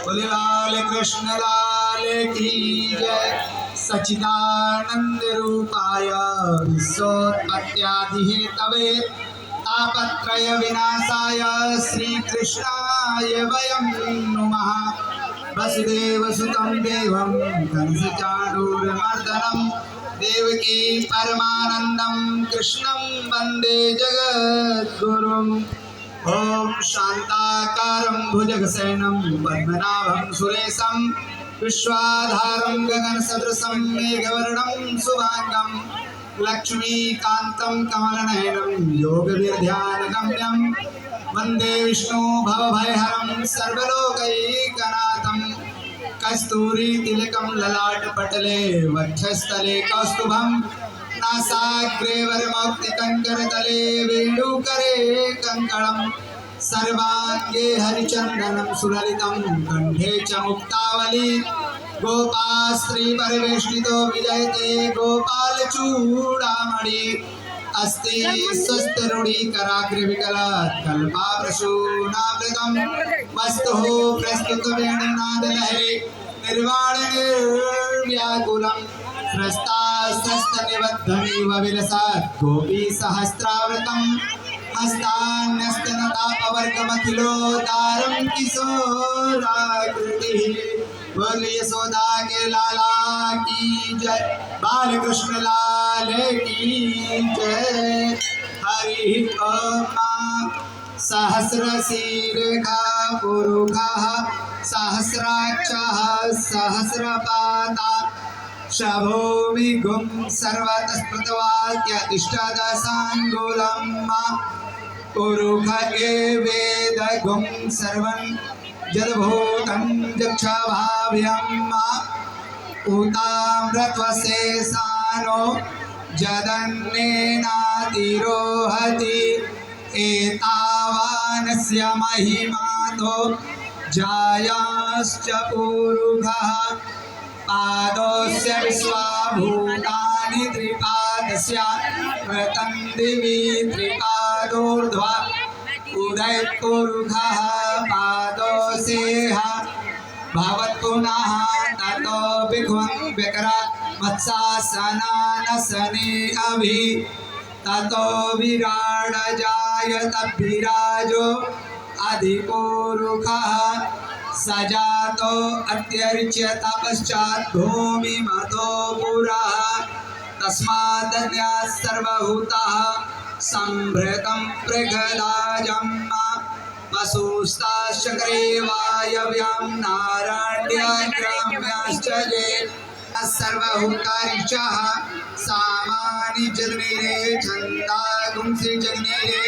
बोले लाल कृष्ण लाल की जय। सच्चिदानंद रूपाय विश्वोत्पत्त्यादिहेतवे तापत्रय विनाशाय श्रीकृष्णाय वयं नुमः। वसुदेवसुतं देवं कंसचाणूरमर्दनं देवकी परमानन्दं कृष्णं वन्दे जगद्गुरुम्। ओम शांताकारं भुजगशयनं पद्मनाभं सुरेशं विश्वाधारं गगनसदृशं मेघवर्णं शुभांगं लक्ष्मीकान्तं कमलनयनं योगविद्यानगम्यं वन्दे विष्णु भवभयहरं सर्वलोकैकनाथं। कस्तूरीतिलकं ललाटपटले वक्षस्थले कौस्तुभं नासाग्रे वरमौक्तिकङ्करतले वेणुकरे कङ्कणं सर्वाङ्गे हरिचन्दनं सुललितं कण्ठे च मुक्तावली गोपाश्रीपरिवेष्टितो विजयते गोपालचूडामणि अस्ति स्वस्तिरूढीकराग्रविकलात् कल्पावृषूणावृतं वस्तुः प्रस्तुतवेणुनादलहरी निर्वाणनिर्व्याकुलं स्रस्तास्तनिबद्धमिव विलसत् गोपीसहस्रावृतं हस्तान्यस्तनतापवर्गमखिलोदारं किशोराकृतिः। बोलिए यशोदा के लाला की जय, बालकृष्ण लाल की जय। हरि ओम। सहस्रशीर्षा पुरुषः सहस्राक्षः सहस्रपादा शभोमिगुं सर्वतस्पृतवाक्यतिष्ठदशाङ्गुलं पुरुष एवेदगुं सर्वं जडभूतं जक्षभाव्यं उताम्रत्वशेषानो जदन्नेनातिरोहति एतावानस्य महिमातो जायाश्च पुरुषः पादोस्य विश्वाभूतानि त्रिपादस्य व्रतं दिवि त्रिपादोर्ध्वा उदयपुरुषः पादोसेह भवत्पुनः ततो विघ्वं विकरात् मत्सासनानसने अभि ततो विराडजायत विराजो अधिपुरुषः सजातो अत्यर्च्य तपश्चात् भूमिमतो पुरः तस्मादन्यात् सर्वभूतः संभृतं प्रगलाजं वसुस्ताश्चक्रे वायव्यं नारायण्याग्राम्याश्च ये सर्वभूतारिचः सामानि जग्नेरे छन्दागुंसि जग्नेरे